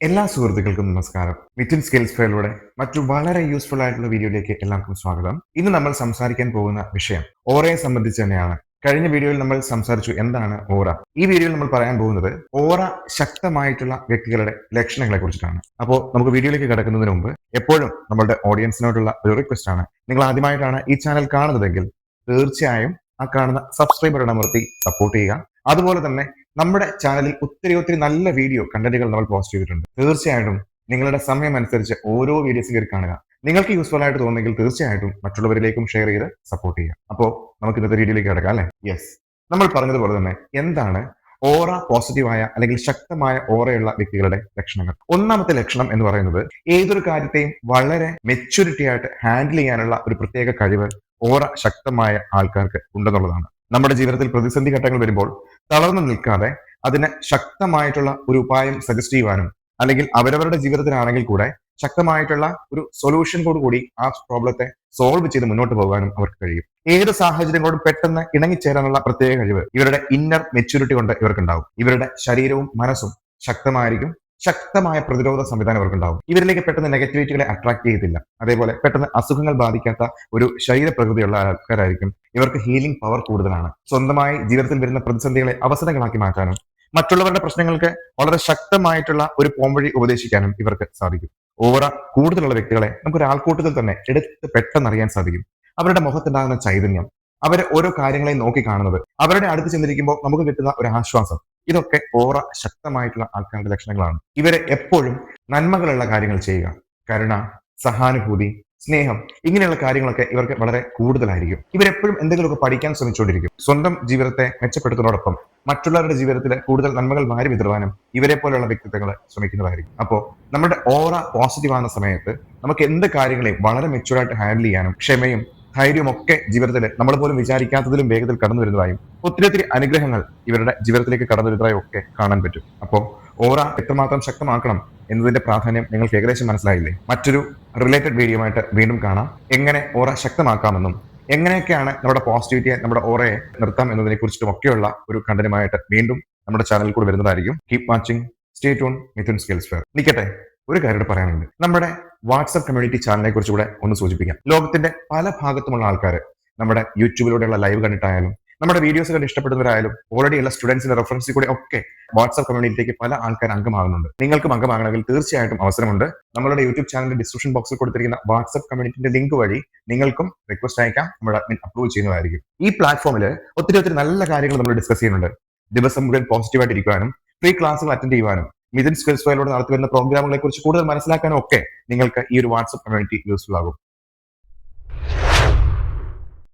എല്ലാ സുഹൃത്തുക്കൾക്കും നമസ്കാരം. മിഥുൻ സ്കിൽസ് ഫെയറിലൂടെ മറ്റു വളരെ യൂസ്ഫുൾ ആയിട്ടുള്ള വീഡിയോയിലേക്ക് എല്ലാവർക്കും സ്വാഗതം. ഇന്ന് നമ്മൾ സംസാരിക്കാൻ പോകുന്ന വിഷയം ഓറയെ സംബന്ധിച്ച് തന്നെയാണ്. കഴിഞ്ഞ വീഡിയോയിൽ നമ്മൾ സംസാരിച്ചു എന്താണ് ഓറ. ഈ വീഡിയോയിൽ നമ്മൾ പറയാൻ പോകുന്നത് ഓറ ശക്തമായിട്ടുള്ള വ്യക്തികളുടെ ലക്ഷണങ്ങളെ കുറിച്ചിട്ടാണ്. അപ്പോൾ നമുക്ക് വീഡിയോയിലേക്ക് കിടക്കുന്നതിന് മുമ്പ് എപ്പോഴും നമ്മളുടെ ഓഡിയൻസിനോടുള്ള ഒരു റിക്വസ്റ്റ് ആണ്, നിങ്ങൾ ആദ്യമായിട്ടാണ് ഈ ചാനൽ കാണുന്നതെങ്കിൽ തീർച്ചയായും ആ കാണുന്ന സബ്സ്ക്രൈബ് ബട്ടൺ അമർത്തി സപ്പോർട്ട് ചെയ്യുക. അതുപോലെ തന്നെ നമ്മുടെ ചാനലിൽ ഒത്തിരി നല്ല വീഡിയോ കണ്ടന്റുകൾ നമ്മൾ പോസ്റ്റ് ചെയ്തിട്ടുണ്ട്. തീർച്ചയായിട്ടും നിങ്ങളുടെ സമയം അനുസരിച്ച് ഓരോ വീഡിയോസും കയറി കാണുക. നിങ്ങൾക്ക് യൂസ്ഫുൾ ആയിട്ട് തോന്നുമെങ്കിൽ തീർച്ചയായിട്ടും മറ്റുള്ളവരിലേക്കും ഷെയർ ചെയ്ത് സപ്പോർട്ട് ചെയ്യുക. അപ്പോൾ നമുക്ക് ഇന്നത്തെ വീഡിയോയിലേക്ക് കിടക്കാം അല്ലേ? യെസ്, നമ്മൾ പറഞ്ഞതുപോലെ തന്നെ എന്താണ് ഓറ പോസിറ്റീവായ അല്ലെങ്കിൽ ശക്തമായ ഓറയുള്ള വ്യക്തികളുടെ ലക്ഷണങ്ങൾ. ഒന്നാമത്തെ ലക്ഷണം എന്ന് പറയുന്നത് ഏതൊരു കാര്യത്തെയും വളരെ മെച്യൂരിറ്റി ആയിട്ട് ഹാൻഡിൽ ചെയ്യാനുള്ള ഒരു പ്രത്യേക കഴിവ് ഓറ ശക്തമായ ആൾക്കാർക്ക് ഉണ്ടെന്നുള്ളതാണ്. നമ്മുടെ ജീവിതത്തിൽ പ്രതിസന്ധി ഘട്ടങ്ങൾ വരുമ്പോൾ തളർന്നു നിൽക്കാതെ അതിന് ശക്തമായിട്ടുള്ള ഒരു ഉപായം സജസ്റ്റ് ചെയ്യുവാനും അല്ലെങ്കിൽ അവരവരുടെ ജീവിതത്തിലാണെങ്കിൽ കൂടെ ശക്തമായിട്ടുള്ള ഒരു സൊല്യൂഷൻ കൂടി ആ പ്രോബ്ലത്തെ സോൾവ് ചെയ്ത് മുന്നോട്ട് പോകാനും അവർക്ക് കഴിയും. ഏത് സാഹചര്യങ്ങളോടും പെട്ടെന്ന് ഇണങ്ങിച്ചേരാനുള്ള പ്രത്യേക കഴിവ് ഇവരുടെ ഇന്നർ മെച്യൂരിറ്റി കൊണ്ട് ഇവർക്കുണ്ടാവും. ഇവരുടെ ശരീരവും മനസ്സും ശക്തമായിരിക്കും. ശക്തമായ പ്രതിരോധ സംവിധാനം ഇവർക്കുണ്ടാവും. ഇവരിലേക്ക് പെട്ടെന്ന് നെഗറ്റിവിറ്റികളെ അട്രാക്ട് ചെയ്യത്തില്ല. അതേപോലെ പെട്ടെന്ന് അസുഖങ്ങൾ ബാധിക്കാത്ത ഒരു ശരീരപ്രകൃതിയുള്ള ആൾക്കാരായിരിക്കും. ഇവർക്ക് ഹീലിംഗ് പവർ കൂടുതലാണ്. സ്വന്തമായി ജീവിതത്തിൽ വരുന്ന പ്രതിസന്ധികളെ അവസരങ്ങളാക്കി മാറ്റാനും മറ്റുള്ളവരുടെ പ്രശ്നങ്ങൾക്ക് വളരെ ശക്തമായിട്ടുള്ള ഒരു പോംവഴി ഉപദേശിക്കാനും ഇവർക്ക് സാധിക്കും. ഓറ കൂടുതലുള്ള വ്യക്തികളെ നമുക്ക് ഒരു ആൾക്കൂട്ടത്തിൽ തന്നെ എടുത്ത് പെട്ടെന്ന് അറിയാൻ സാധിക്കും. അവരുടെ മുഖത്തുണ്ടാകുന്ന ചൈതന്യം, അവരെ ഓരോ കാര്യങ്ങളെയും നോക്കി കാണുന്നത്, അവരുടെ അടുത്ത് ചെന്നിരിക്കുമ്പോൾ നമുക്ക് കിട്ടുന്ന ഒരു ആശ്വാസം, ഇതൊക്കെ ഓറ ശക്തമായിട്ടുള്ള ആൾക്കാരുടെ ലക്ഷണങ്ങളാണ്. ഇവരെ എപ്പോഴും നന്മകളുള്ള കാര്യങ്ങൾ ചെയ്യുക, കരുണ, സഹാനുഭൂതി, സ്നേഹം, ഇങ്ങനെയുള്ള കാര്യങ്ങളൊക്കെ ഇവർക്ക് വളരെ കൂടുതലായിരിക്കും. ഇവരെപ്പോഴും എന്തെങ്കിലുമൊക്കെ പഠിക്കാൻ ശ്രമിച്ചുകൊണ്ടിരിക്കും. സ്വന്തം ജീവിതത്തെ മെച്ചപ്പെടുത്തുന്നതോടൊപ്പം മറ്റുള്ളവരുടെ ജീവിതത്തിൽ കൂടുതൽ നന്മകൾ വാരി വിതറുവാനും ഇവരെ പോലെയുള്ള വ്യക്തിത്വങ്ങൾ ശ്രമിക്കുന്നതായിരിക്കും. അപ്പോൾ നമ്മുടെ ഓറ പോസിറ്റീവ് ആകുന്ന സമയത്ത് നമുക്ക് എന്ത് കാര്യങ്ങളെയും വളരെ മെച്യൂർഡായിട്ട് ഹാൻഡിൽ ചെയ്യാനും ക്ഷമയും ധൈര്യവും ഒക്കെ ജീവിതത്തിൽ നമ്മൾ പോലും വിചാരിക്കാത്തതിലും വേഗത്തിൽ കടന്നു വരുന്നതായും ഒത്തിരി അനുഗ്രഹങ്ങൾ ഇവരുടെ ജീവിതത്തിലേക്ക് കടന്നു വരുന്നതായും ഒക്കെ കാണാൻ പറ്റും. അപ്പോൾ ഓറ എത്രമാത്രം ശക്തമാക്കണം എന്നതിന്റെ പ്രാധാന്യം നിങ്ങൾക്ക് ഏകദേശം മനസ്സിലായില്ലേ? മറ്റൊരു റിലേറ്റഡ് വീഡിയോ ആയിട്ട് വീണ്ടും കാണാം. എങ്ങനെ ഓറ ശക്തമാക്കാമെന്നും എങ്ങനെയൊക്കെയാണ് നമ്മുടെ പോസിറ്റിവിറ്റിയെ, നമ്മുടെ ഓറയെ നിർത്താം എന്നതിനെ കുറിച്ചിട്ടും ഒക്കെയുള്ള ഒരു കണ്ടന്റുമായിട്ട് വീണ്ടും നമ്മുടെ ചാനലിൽ കൂടി വരുന്നതായിരിക്കും. Keep watching, stay tune, Mithun skills fair. നിൽക്കട്ടെ, ഒരു കാര്യം പറയാനുണ്ട്. നമ്മുടെ വാട്സ്ആപ്പ് കമ്മ്യൂണിറ്റി ചാനലിനെ കുറിച്ച് കൂടെ ഒന്ന് സൂചിപ്പിക്കാം. ലോകത്തിന്റെ പല ഭാഗത്തുമുള്ള ആൾക്കാർ നമ്മുടെ യൂട്യൂബിലൂടെയുള്ള ലൈവ് കണ്ടിട്ടായാലും നമ്മുടെ വീഡിയോസ് കണ്ട് ഇഷ്ടപ്പെടുന്നവരായാലും ഓൾറെഡി ഉള്ള സ്റ്റുഡൻസിന്റെ റെഫറൻസിൽ കൂടെ ഒക്കെ വാട്സ്ആപ്പ് കമ്മ്യൂണിറ്റിയിലേക്ക് പല ആൾക്കാർ അംഗമാകുന്നുണ്ട്. നിങ്ങൾക്കും അംഗമാകണമെങ്കിൽ തീർച്ചയായിട്ടും അവസരമുണ്ട്. നമ്മളുടെ യൂട്യൂബ് ചാനലിന്റെ ഡിസ്ക്രിപ്ഷൻ ബോക്സിൽ കൊടുത്തിരിക്കുന്ന വാട്സ്ആപ്പ് കമ്മ്യൂണിറ്റിന്റെ ലിങ്ക് വഴി നിങ്ങൾക്കും റിക്വസ്റ്റ് അയക്കാം. നമ്മുടെ അഡ്മിൻ അപ്രൂവ് ചെയ്യുന്നതായിരിക്കും. ഈ പ്ലാറ്റ്ഫോമിൽ ഒത്തിരി നല്ല കാര്യങ്ങൾ നമ്മൾ ഡിസ്കസ് ചെയ്യുന്നുണ്ട്. ദിവസം മുഴുവൻ പോസിറ്റീവായിട്ട് ഇരിക്കുവാനും ഫ്രീ ക്ലാസ്സുകൾ അറ്റൻഡ് ചെയ്യുവാനും മിഥുൻ സ്കിൽസ് ഫെയറിലൂടെ നടത്തി വരുന്ന പ്രോഗ്രാമുകളെ കുറിച്ച് കൂടുതൽ മനസ്സിലാക്കാനും ഒക്കെ നിങ്ങൾക്ക് ഈ ഒരു വാട്സ്ആപ്പ് കമ്മ്യൂണിറ്റി യൂസ്ഫുൾ ആകും.